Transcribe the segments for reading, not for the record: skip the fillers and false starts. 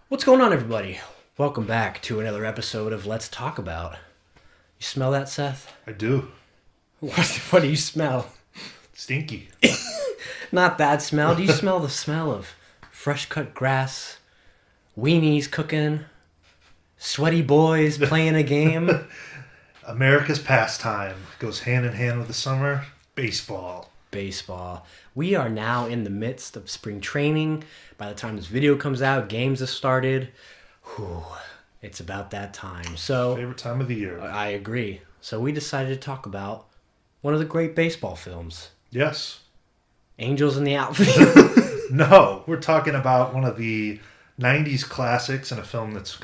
What's going on, everybody? Welcome back to another episode of Let's Talk About. You smell that, Seth? I do. What do you smell? Stinky. Not that smell. Do you smell the smell of fresh cut grass, weenies cooking, sweaty boys playing a game? America's pastime goes hand in hand with the summer. Baseball. Baseball. We are now in the midst of spring training. By the time this video comes out, games have started. Whew, it's about that time. So Favorite time of the year. I agree. So we decided to talk about one of the great baseball films, Yes. Angels in the Outfield. No, we're talking about one of the 90s classics and a film that's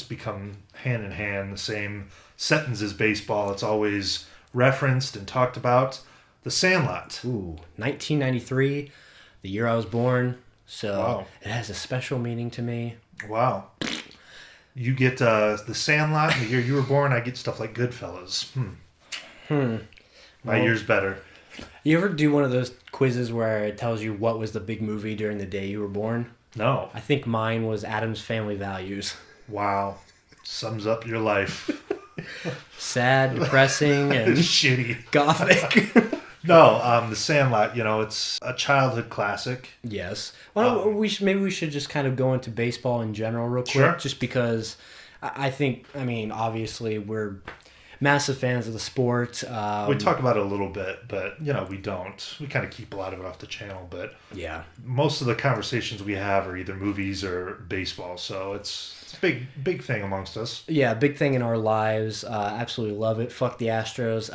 become hand in hand, the same sentence as baseball. It's always referenced and talked about. The Sandlot. Ooh, 1993, the year I was born. So Wow. It has a special meaning to me. Wow. You get The Sandlot, and the year you were born, I get stuff like Goodfellas. My year's better. You ever do one of those quizzes where it tells you what was the big movie during the day you were born? No. I think mine was Adam's Family Values. Wow. Sums up your life. Sad, depressing, and Shitty. gothic. No, The Sandlot, it's a childhood classic. Yes. Well, maybe we should just kind of go into baseball in general real quick. Sure. Just because I think, obviously we're massive fans of the sport. We talk about it a little bit, but, we don't. We kind of keep a lot of it off the channel, but Yeah. most of the conversations we have are either movies or baseball, so it's a big thing amongst us. Yeah, big thing in our lives. Absolutely love it. Fuck the Astros.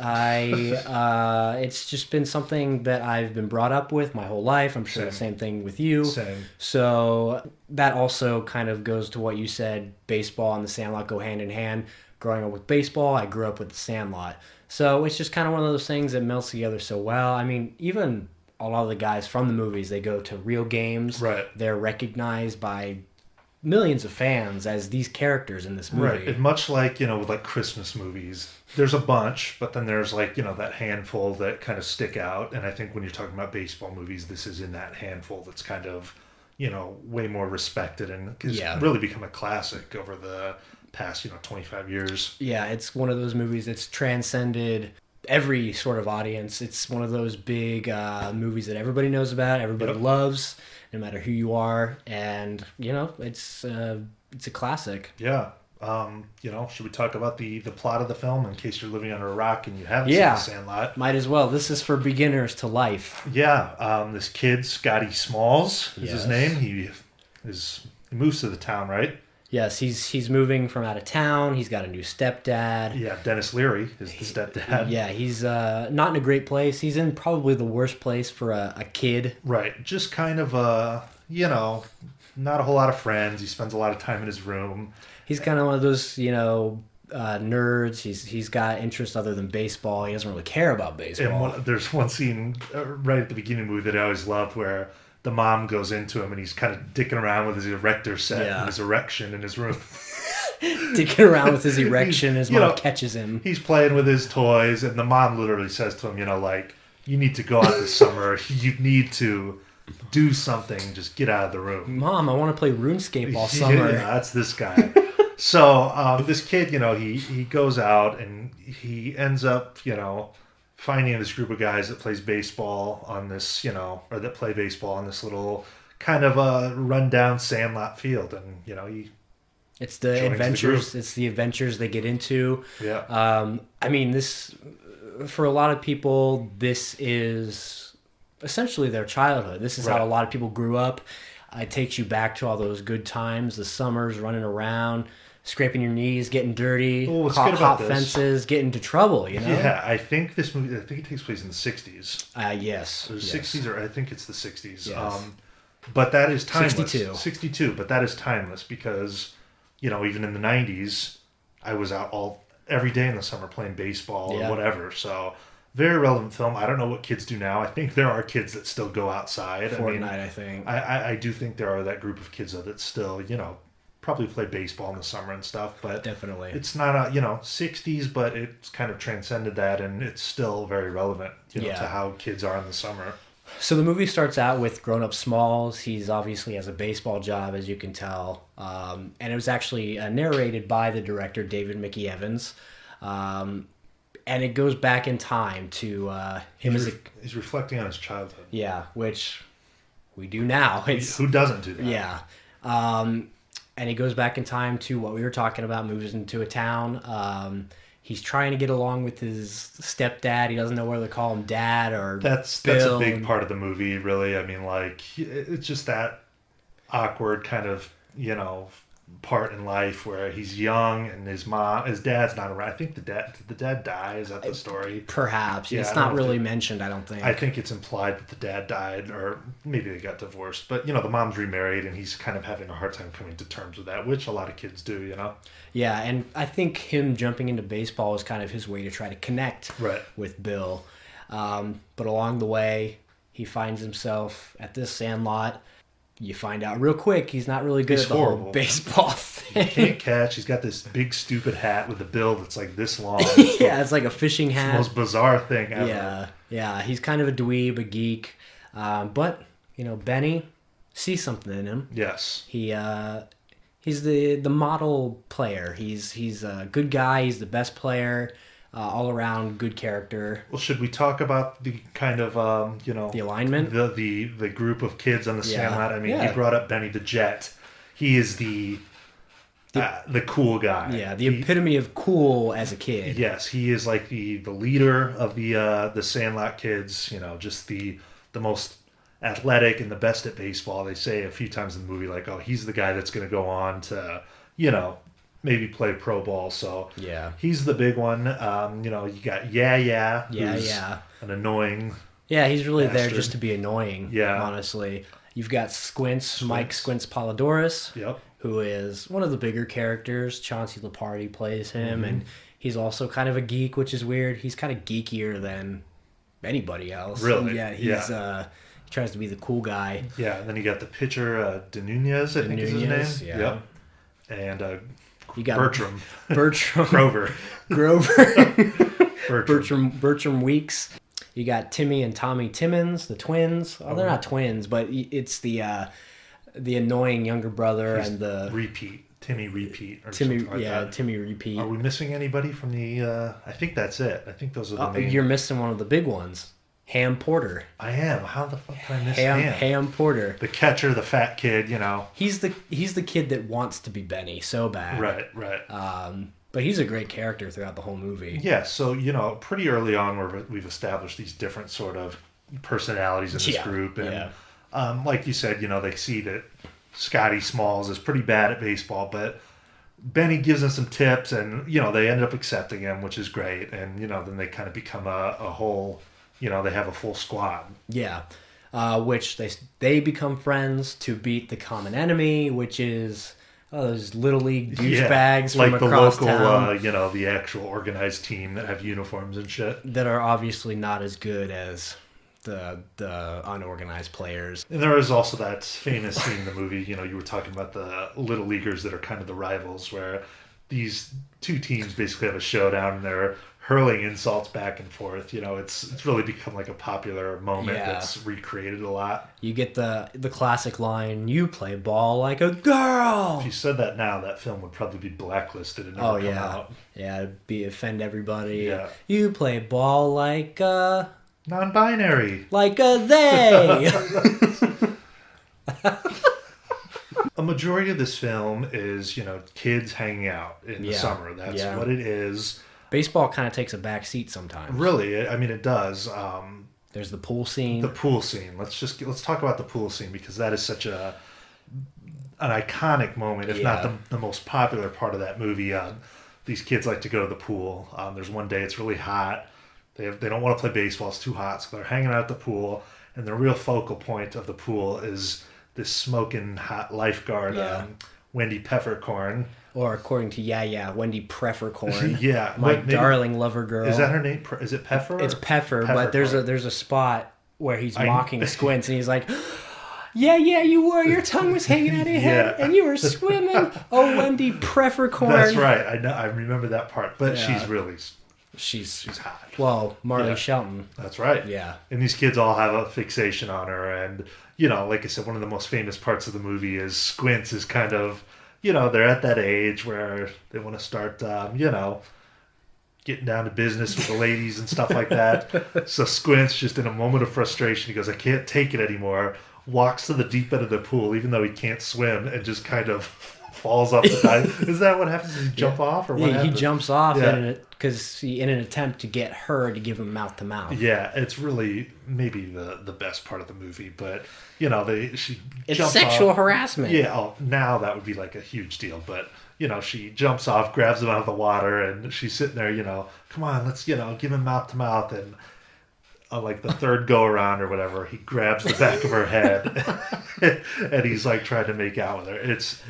It's just been something that I've been brought up with my whole life. I'm sure the same thing with you. Same. So that also kind of goes to what you said. Baseball and the Sandlot go hand in hand. Growing up with baseball, I grew up with the Sandlot. So it's just kind of one of those things that melts together so well. Even a lot of the guys from the movies, they go to real games. Right. They're recognized by millions of fans as these characters in this movie. Right. And much like, with like Christmas movies, there's a bunch, but then there's like, that handful that kind of stick out. And I think when you're talking about baseball movies, this is in that handful that's kind of, way more respected and has really become a classic over the past, 25 years. Yeah, it's one of those movies that's transcended every sort of audience. It's one of those big movies that everybody knows about, everybody loves, no matter who you are, and it's a classic. Yeah. Should we talk about the plot of the film in case you're living under a rock and you haven't seen The Sandlot? Might as well. This is for beginners to life. Yeah. This kid, Scotty Smalls, is his name. He moves to the town, right? Yes, he's moving from out of town. He's got a new stepdad. Yeah, Dennis Leary is the stepdad. Yeah, he's not in a great place. He's in probably the worst place for a kid. Right. Just kind of, not a whole lot of friends. He spends a lot of time in his room. He's kind of one of those, nerds. He's got interests other than baseball. He doesn't really care about baseball. And there's one scene right at the beginning of the movie that I always loved where the mom goes into him and he's kind of dicking around with his erector set and his erection in his room. Dicking around with his erection, his mom catches him. He's playing with his toys and the mom literally says to him, you need to go out this summer. You need to do something. Just get out of the room. Mom, I want to play RuneScape all summer. Yeah, that's this guy. So this kid, he goes out and he ends up, finding this group of guys that plays baseball on this, or that play baseball on this little kind of a rundown Sandlot field, and it's the adventures. It's the adventures they get into. Yeah. This for a lot of people, this is essentially their childhood. This is how a lot of people grew up. It takes you back to all those good times, the summers, running around, scraping your knees, getting dirty, hot fences, getting into trouble, Yeah, I think this movie, it takes place in the 60s. Yes. The 60s, or I think it's the 60s. Yes. But that is timeless. 62, but that is timeless because, even in the 90s, I was out every day in the summer playing baseball or whatever, so very relevant film. I don't know what kids do now. I think there are kids that still go outside. Fortnite, I think. I do think there are that group of kids, though, that still, probably play baseball in the summer and stuff. But definitely. It's not 60s, but it's kind of transcended that, and it's still very relevant, to how kids are in the summer. So the movie starts out with grown-up Smalls. He's obviously has a baseball job, as you can tell. And it was actually narrated by the director, David Mickey Evans. And it goes back in time to him as a... He's reflecting on his childhood. Yeah, which we do now. Who doesn't do that? Yeah. And he goes back in time to what we were talking about, moves into a town. He's trying to get along with his stepdad. He doesn't know whether to call him dad or That's Bill. a big part of the movie, really. I mean, like, it's just that awkward kind of, part in life where he's young and his dad's not around. I think did the dad die? Is that the story? Perhaps. Yeah, it's not really mentioned, I don't think. I think it's implied that the dad died, or maybe they got divorced. But, the mom's remarried, and he's kind of having a hard time coming to terms with that, which a lot of kids do, Yeah, and I think him jumping into baseball is kind of his way to try to connect with Bill. But along the way, he finds himself at this Sandlot. You find out real quick he's not really good at the whole baseball thing. He can't catch. He's got this big stupid hat with a bill that's like this long. Yeah, it's like a fishing hat. It's the most bizarre thing ever. Yeah. He's kind of a dweeb, a geek. But, Benny sees something in him. Yes. He's the model player. He's a good guy. He's the best player. All around good character. Well, should we talk about the kind of the alignment, the group of kids on the Sandlot? I mean, he brought up Benny the Jet. He is the cool guy. Yeah, the epitome of cool as a kid. Yes, he is like the leader of the Sandlot kids. Just the most athletic and the best at baseball. They say a few times in the movie, like, oh, he's the guy that's going to go on to maybe play pro ball. So yeah, he's the big one. You got who's an annoying. Yeah, he's really bastard. there just to be annoying. Yeah, honestly, you've got Mike Squints Polidorus. Yep. Who is one of the bigger characters. Chauncey Lepardi plays him, and he's also kind of a geek, which is weird. He's kind of geekier than anybody else. Really? Yeah, he tries to be the cool guy. Yeah, and then you got the pitcher, De Nunez, I think is his name. Yeah. Yep. And you got Bertram. Grover. Bertram Weeks. You got Timmy and Tommy Timmons, the twins. Oh, they're not twins, but it's the annoying younger brother and the Timmy Repeat. Timmy Repeat. Are we missing anybody from the? I think that's it. I think those are the names. You're missing one of the big ones. Ham Porter. I am. How the fuck did I miss Ham? Ham Porter. The catcher, the fat kid, He's the kid that wants to be Benny so bad. Right. But he's a great character throughout the whole movie. Yeah, so, pretty early on we've established these different sort of personalities in this group. And like you said, they see that Scotty Smalls is pretty bad at baseball, but Benny gives them some tips and, they end up accepting him, which is great. And, then they kind of become a whole... they have a full squad. Yeah. Which they become friends to beat the common enemy, which is those Little League douchebags from across town. Like the local, the actual organized team that have uniforms and shit. That are obviously not as good as the unorganized players. And there is also that famous scene in the movie, you were talking about the Little Leaguers that are kind of the rivals, where these two teams basically have a showdown and they're hurling insults back and forth. It's really become like a popular moment that's recreated a lot. You get the classic line, "You play ball like a girl." If you said that now, that film would probably be blacklisted and never come out. Yeah, offend everybody. Yeah. You play ball like a... non-binary. Like a they. A majority of this film is, kids hanging out in the summer. That's what it is. Baseball kind of takes a back seat sometimes. Really, I mean, it does. There's the pool scene. Let's talk about the pool scene, because that is such an iconic moment, if not the most popular part of that movie. These kids like to go to the pool. There's one day it's really hot. They don't want to play baseball. It's too hot, so they're hanging out at the pool. And the real focal point of the pool is this smoking hot lifeguard, Wendy Peppercorn. Or according to Wendy Preffercorn. Yeah. My darling lover girl. Is that her name? Is it Peffer? It's Peffer, but there's a spot where he's mocking Squints and he's like, yeah, you were. Your tongue was hanging out of your head and you were swimming. Oh, Wendy Preffercorn. That's right. I know. I remember that part. But she's really She's hot. Well, Marley Yeah. Shelton. That's right. Yeah. And these kids all have a fixation on her. And, like I said, one of the most famous parts of the movie is Squints is kind of, they're at that age where they want to start, getting down to business with the ladies and stuff like that. So Squints, just in a moment of frustration, he goes, I can't take it anymore. Walks to the deep end of the pool, even though he can't swim, and just kind of falls off the dive. Is that what happens? Does he jump off, or what He happens? jumps off in an attempt to get her to give him mouth to mouth. Yeah, it's really maybe the best part of the movie, but she It's jumps sexual off. harassment. Yeah, now that would be like a huge deal, but she jumps off, grabs him out of the water, and she's sitting there, come on, let's give him mouth to mouth, and like the third go around or whatever, he grabs the back of her head, and he's like trying to make out with her.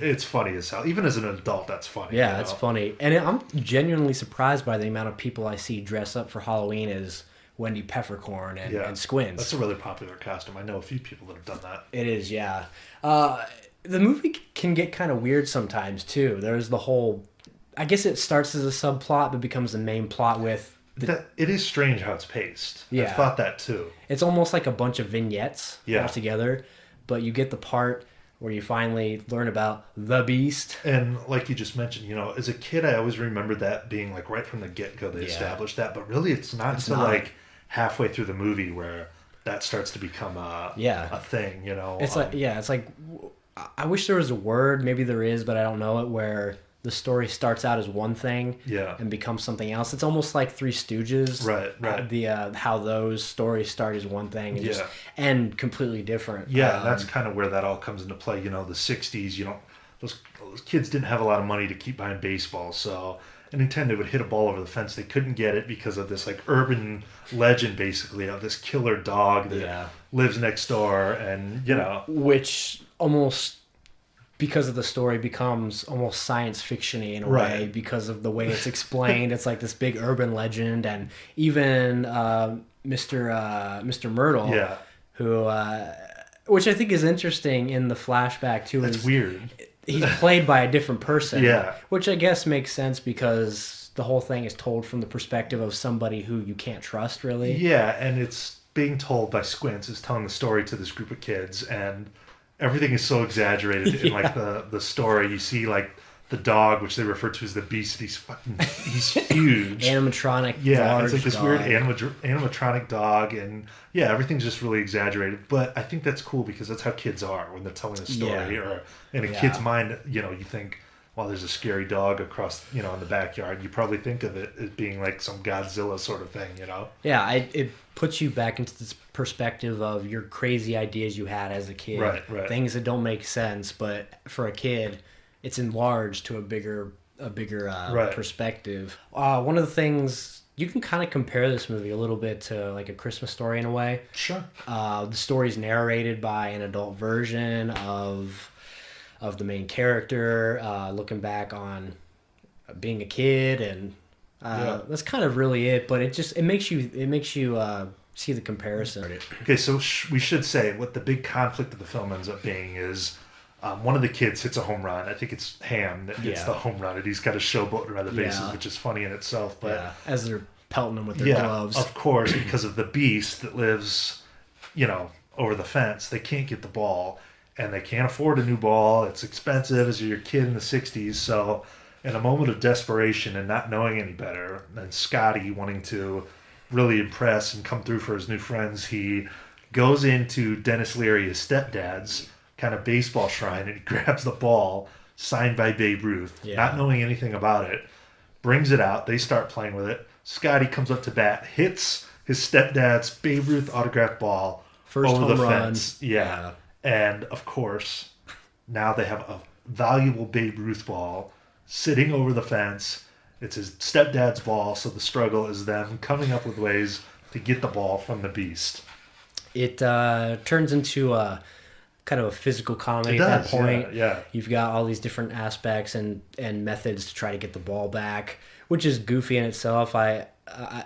It's funny as hell. Even as an adult, that's funny. Yeah, it's funny, and I'm genuinely surprised by the amount of people I see dress up for Halloween as Wendy Peppercorn and Squints. That's a really popular costume. I know a few people that have done that. It is, yeah. The movie can get kind of weird sometimes too. There's the whole, I guess it starts as a subplot but becomes the main plot with. It is strange how it's paced. Yeah. I thought that too. It's almost like a bunch of vignettes all together, but you get the part where you finally learn about the Beast. And like you just mentioned, as a kid, I always remembered that being like right from the get-go they established that, but really it's not until like halfway through the movie where that starts to become a thing, It's it's like, I wish there was a word, maybe there is, but I don't know it, where the story starts out as one thing and becomes something else. It's almost like Three Stooges. Right. How those stories start as one thing and just end completely different. Yeah, that's kind of where that all comes into play. The 60s, those kids didn't have a lot of money to keep buying baseball, so anytime they would hit a ball over the fence, they couldn't get it because of this like urban legend, basically, of this killer dog that lives next door, and which almost, because of the story, becomes almost science fiction-y in a way because of the way it's explained. It's like this big urban legend, and even Mr. Mertle, who, which I think is interesting in the flashback too. That's weird. He's played by a different person, Yeah. which I guess makes sense because the whole thing is told from the perspective of somebody who you can't trust, really. Yeah, and it's being told by Squints, is telling the story to this group of kids, and everything is so exaggerated in like the story. You see like the dog, which they refer to as the Beast. He's huge, animatronic. Yeah, it's like this dog. weird animatronic dog, and everything's just really exaggerated. But I think that's cool because that's how kids are when they're telling a story, or in a kid's mind. You think, well, there's a scary dog across, in the backyard. You probably think of it as being like some Godzilla sort of thing, Yeah, it puts you back into this perspective of your crazy ideas you had as a kid. Right. Things that don't make sense, but for a kid, it's enlarged to a bigger perspective. One of the things, you can kind of compare this movie a little bit to like A Christmas Story in a way. Sure. The story's narrated by an adult version of the main character, looking back on being a kid, and that's kind of really it. But it makes you see the comparison. Okay, so we should say what the big conflict of the film ends up being is one of the kids hits a home run. I think it's Ham that hits the home run, and he's got a showboat around the bases, which is funny in itself. But as they're pelting him with their gloves, of course, because of the Beast that lives, over the fence, they can't get the ball. And they can't afford a new ball. It's expensive as you're a kid in the 60s. So in a moment of desperation and not knowing any better, and Scotty wanting to really impress and come through for his new friends, he goes into Dennis Leary, his stepdad's kind of baseball shrine, and he grabs the ball signed by Babe Ruth, not knowing anything about it, brings it out. They start playing with it. Scotty comes up to bat, hits his stepdad's Babe Ruth autographed ball first over home the run. fence. Yeah. And, of course, now they have a valuable Babe Ruth ball sitting over the fence. It's his stepdad's ball, so the struggle is them coming up with ways to get the ball from the Beast. It turns into a kind of a physical comedy at that point. Yeah. You've got all these different aspects and methods to try to get the ball back, which is goofy in itself.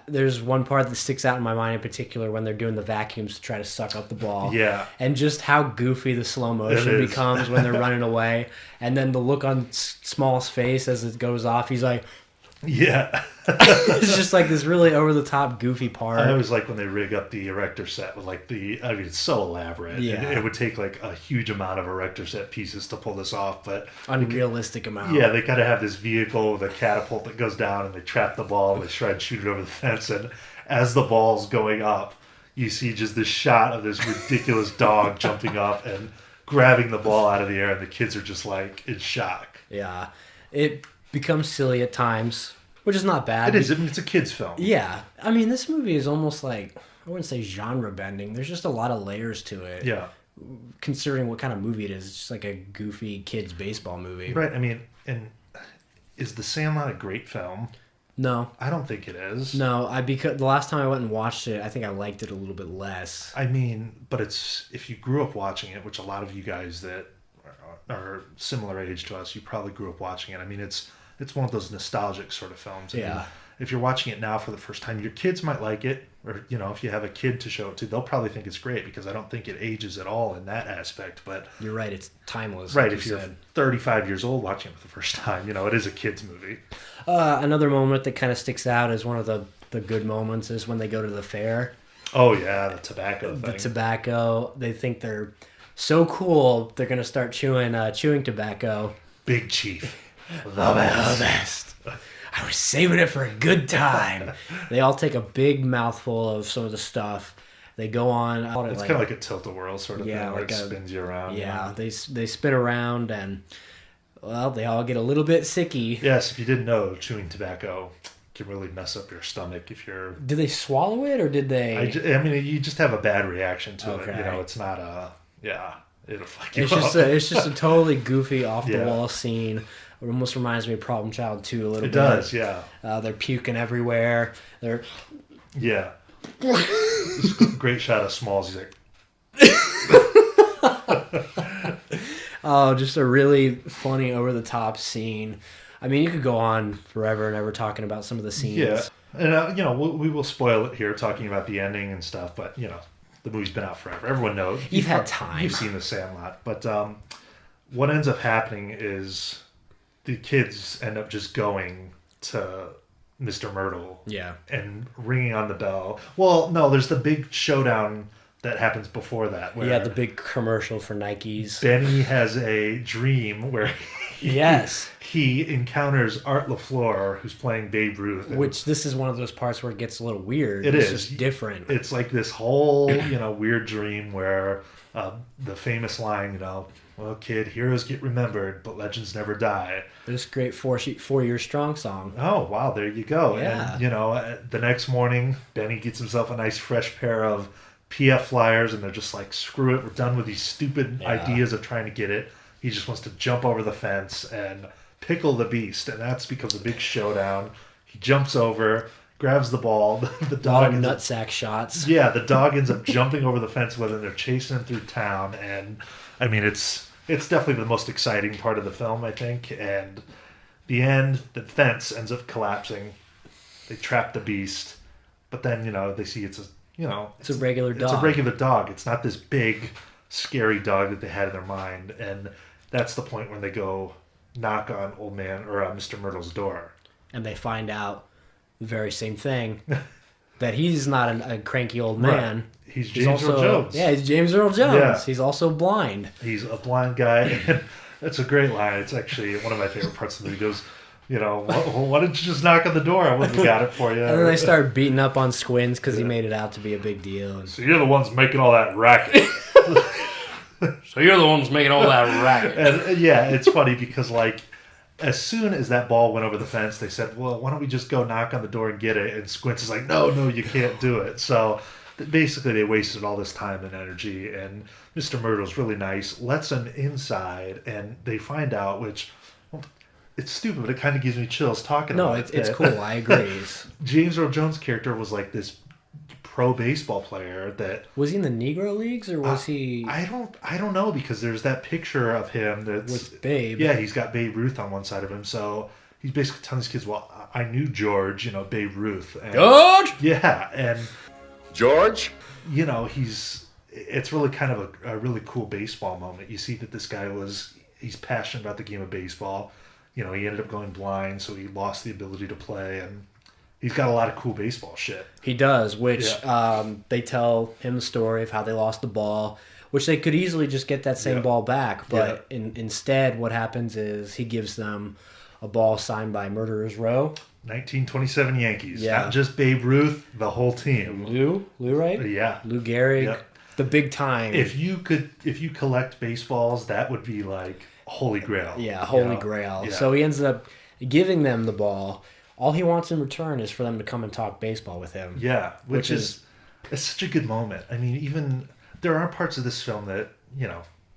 There's one part that sticks out in my mind in particular when they're doing the vacuums to try to suck up the ball. Yeah. And just how goofy the slow motion becomes when they're running away. And then the look on Small's face as it goes off, he's like, Yeah. It's just like this really over the top, goofy part. I always like when they rig up the erector set with like I mean, it's so elaborate. Yeah. It would take like a huge amount of erector set pieces to pull this off, but Unrealistic amount. yeah, they gotta have this vehicle with a catapult that goes down and they trap the ball and they try and shoot it over the fence, and as the ball's going up, you see just this shot of this ridiculous dog jumping up and grabbing the ball out of the air, and the kids are just like in shock. Yeah. It becomes silly at times, which is not bad. It is. I mean, it's a kid's film. Yeah. I mean, this movie is almost like, I wouldn't say genre bending. There's just a lot of layers to it. Yeah. Considering what kind of movie it is. It's just like a goofy kids baseball movie. Right. I mean, and is The Sandlot a great film? No. I don't think it is. No, because the last time I went and watched it, I think I liked it a little bit less. I mean, but it's, if you grew up watching it, which a lot of you guys that are similar age to us, you probably grew up watching it. I mean, it's one of those nostalgic sort of films. I mean, if you're watching it now for the first time, your kids might like it, or if you have a kid to show it to, they'll probably think it's great, because I don't think it ages at all in that aspect. But you're right, it's timeless. Right, if you're 35 years old watching it for the first time, it is a kid's movie. Another moment that kind of sticks out as one of the good moments is when they go to the fair. Oh yeah, the tobacco thing. The tobacco. They think they're so cool, they're going to start chewing tobacco. Big Chief. The best. I was saving it for a good time. They all take a big mouthful of some of the stuff. They go on. It's kind of like a tilt-a-whirl sort of thing, where it spins you around. Yeah, they spin around, and well, they all get a little bit sicky. Yes, if you didn't know, chewing tobacco can really mess up your stomach if you're... Did they swallow it, or did they... I mean, you just have a bad reaction to it. It's not a... Yeah, it'll fuck you up. It's just a totally goofy, off-the-wall scene. It almost reminds me of Problem Child 2 a little bit. It does, yeah. They're puking everywhere. Yeah. This great shot of Smalls. He's like... Oh, just a really funny, over-the-top scene. I mean, you could go on forever and ever talking about some of the scenes. Yeah. And, we will spoil it here, talking about the ending and stuff, but, the movie's been out forever. Everyone knows. You've had time. You've seen The Sandlot. But what ends up happening is the kids end up just going to Mr. Mertle. Yeah. And ringing on the bell. Well, no, there's the big showdown that happens before that. Where the big commercial for Nikes. Benny has a dream where he encounters Art LaFleur, who's playing Babe Ruth. Which, this is one of those parts where it gets a little weird. It's just different. It's like this whole, weird dream where the famous line, well, kid, heroes get remembered, but legends never die. This great 4 Year Strong song. Oh, wow, there you go. Yeah. And, the next morning, Benny gets himself a nice fresh pair of PF flyers, and they're just like, screw it, we're done with these stupid ideas of trying to get it. He just wants to jump over the fence and pickle the beast, and that's becomes a big showdown. He jumps over, grabs the ball. The dog nutsack shots. Yeah, the dog ends up jumping over the fence with him. They're chasing him through town, and I mean, it's definitely the most exciting part of the film, I think. And the end, the fence ends up collapsing. They trap the beast, but then they see it's a regular dog. It's a regular dog. It's not this big, scary dog that they had in their mind, and that's the point when they go knock on old man or Mr. Myrtle's door, and they find out the very same thing, that he's not a cranky old man. Right. He's James Earl Jones. Yeah, he's James Earl Jones. Yeah. He's also blind. He's a blind guy, and that's a great line. It's actually one of my favorite parts of the movie. He goes, why didn't you just knock on the door? I wouldn't have got it for you. And then they start beating up on Squins because he made it out to be a big deal. And... So you're the ones making all that racket. So you're the ones making all that racket. And it's funny because as soon as that ball went over the fence, they said, well, why don't we just go knock on the door and get it? And Squints is like, no, you can't do it. So basically they wasted all this time and energy, and Mr. Myrtle's really nice, lets them inside, and they find out, which... It's stupid, but it kind of gives me chills talking about it. No, it's cool. I agree. James Earl Jones' character was like this pro baseball player that... Was he in the Negro Leagues, or was he... I don't know, because there's that picture of him that's... With Babe. Yeah, he's got Babe Ruth on one side of him, so he's basically telling his kids, well, I knew George, Babe Ruth. And, George? Yeah, and... George? It's really kind of a really cool baseball moment. You see that this guy he's passionate about the game of baseball. he ended up going blind, so he lost the ability to play, and he's got a lot of cool baseball shit. He does, which they tell him the story of how they lost the ball, which they could easily just get that same ball back. But instead, what happens is he gives them a ball signed by Murderer's Row. 1927 Yankees. Yeah. Not just Babe Ruth, the whole team. Lou, right? Yeah. Lou Gehrig, the big time. If you collect baseballs, that would be like holy grail. Yeah, holy grail. Yeah. So he ends up giving them the ball. All he wants in return is for them to come and talk baseball with him. Yeah, which is it's such a good moment. I mean, even there are parts of this film that,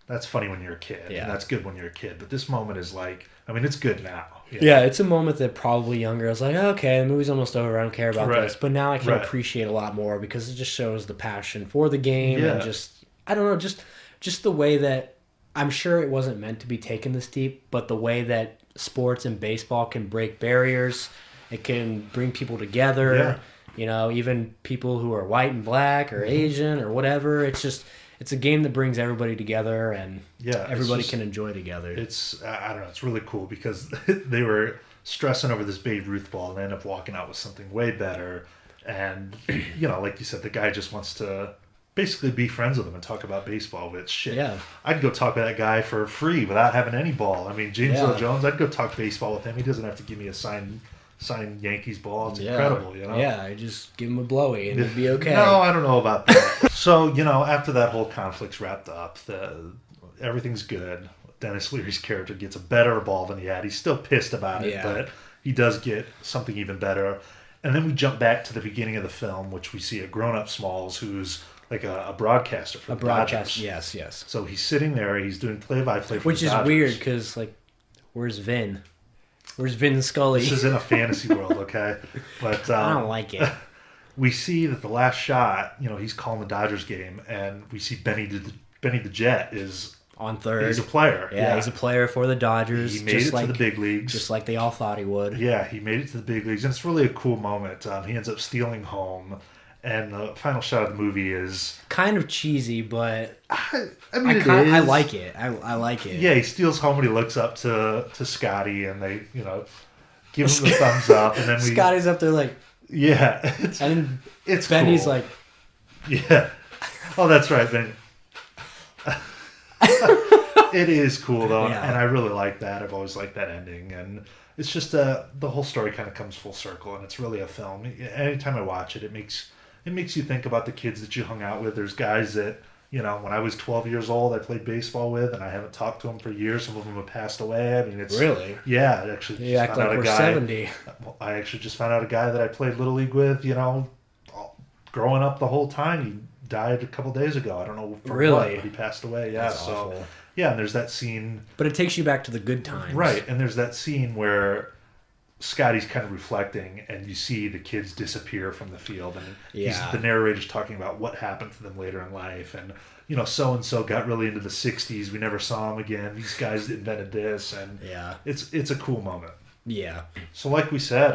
that's funny when you're a kid. Yeah. And that's good when you're a kid. But this moment is like, I mean, it's good now. Yeah, it's a moment that probably younger, I was like, okay, the movie's almost over. I don't care about this. But now I can appreciate a lot more because it just shows the passion for the game and just, I don't know, just the way that, I'm sure it wasn't meant to be taken this deep, but the way that sports and baseball can break barriers, it can bring people together. Yeah. Even people who are white and black or Asian or whatever. It's a game that brings everybody together and everybody can enjoy together. It's, I don't know, it's really cool because they were stressing over this Babe Ruth ball and they end up walking out with something way better. And, like you said, the guy just wants to basically be friends with him and talk about baseball, which shit. Yeah. I'd go talk to that guy for free without having any ball. I mean, James Earl Jones, I'd go talk baseball with him. He doesn't have to give me a signed Yankees ball. It's incredible, Yeah, I just give him a blowy and it'd be okay. No, I don't know about that. So, after that whole conflict's wrapped up, everything's good. Dennis Leary's character gets a better ball than he had. He's still pissed about it, but he does get something even better. And then we jump back to the beginning of the film, which we see a grown-up Smalls who's like a broadcaster for the Dodgers. Yes. So he's sitting there, he's doing play-by-play for which the is Dodgers. Weird, because, where's Vin? Where's Vin Scully? This is in a fantasy world, okay? But I don't like it. We see that the last shot, he's calling the Dodgers game, and we see Benny the Jet is on third. He's a player. Yeah, he's a player for the Dodgers. He made it to the big leagues. Just like they all thought he would. Yeah, he made it to the big leagues, and it's really a cool moment. He ends up stealing home, and the final shot of the movie is kind of cheesy, but I mean, I like it. I like it. Yeah, he steals home and he looks up to Scotty, and they give him the thumbs up, and then Scotty's up there like it's Benny's cool. like oh, that's right, Ben. It is cool though, and I really like that. I've always liked that ending, and it's just the whole story kind of comes full circle, and it's really a film. Anytime I watch it, it makes you think about the kids that you hung out with. There's guys that when I was 12 years old, I played baseball with, and I haven't talked to them for years. Some of them have passed away. I mean, it's really I actually you act like we're 70. I actually just found out a guy that I played Little League with. Growing up the whole time, he died a couple days ago. I don't know from what, but he passed away. Yeah, that's so awful. Yeah, and there's that scene. But it takes you back to the good times. Right, and there's that scene where Scotty's kind of reflecting, and you see the kids disappear from the field, and the narrator's talking about what happened to them later in life, and so-and-so got really into the 60s. We never saw him again. These guys invented this, and it's a cool moment. Yeah. So like we said,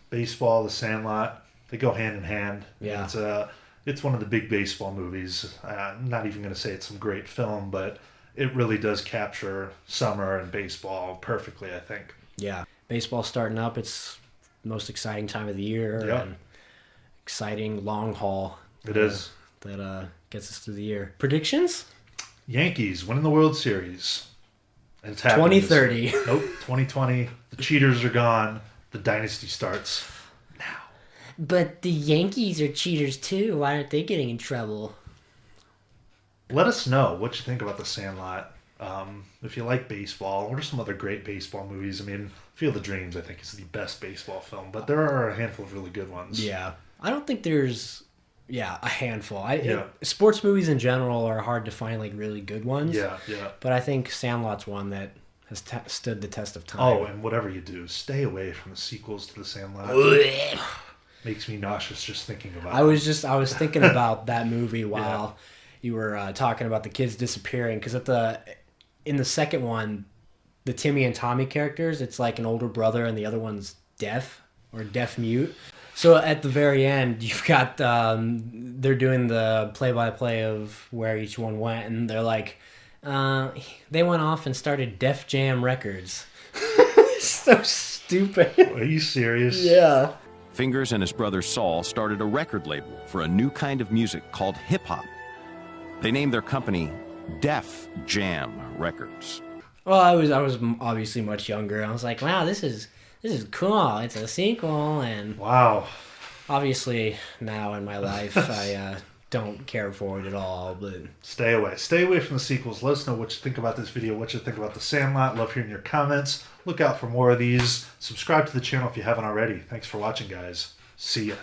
baseball, The Sandlot, they go hand in hand. Yeah. It's one of the big baseball movies. I'm not even going to say it's some great film, but it really does capture summer and baseball perfectly, I think. Yeah. Baseball's starting up. It's the most exciting time of the year. Yeah. And exciting long haul. It is. That gets us through the year. Predictions? Yankees winning the World Series. And it's happening. 2030. Nope, 2020. The cheaters are gone. The dynasty starts now. But the Yankees are cheaters too. Why aren't they getting in trouble? Let us know what you think about The Sandlot. If you like baseball, what are some other great baseball movies? I mean, Field of Dreams, I think, is the best baseball film, but there are a handful of really good ones. Yeah. I don't think there's, a handful. Sports movies in general are hard to find, really good ones. Yeah. But I think Sandlot's one that has stood the test of time. Oh, and whatever you do, stay away from the sequels to The Sandlot. Makes me nauseous just thinking about it. I was thinking about that movie while you were talking about the kids disappearing, because in the second one, the Timmy and Tommy characters, it's like an older brother and the other one's deaf or deaf mute. So at the very end, you've got they're doing the play-by-play of where each one went, and they're like, they went off and started Def Jam Records. So stupid. Are you serious? Yeah. Fingers and his brother Saul started a record label for a new kind of music called hip-hop. They named their company Def Jam Records. Well, I was obviously much younger. I was like, wow, this is cool. It's a sequel, and Wow. obviously now in my life I don't care for it at all. But Stay away from the sequels. Let us know what you think about this video, what you think about the Sandlot. Love hearing your comments. Look out for more of these. Subscribe to the channel if you haven't already. Thanks for watching, guys. See ya.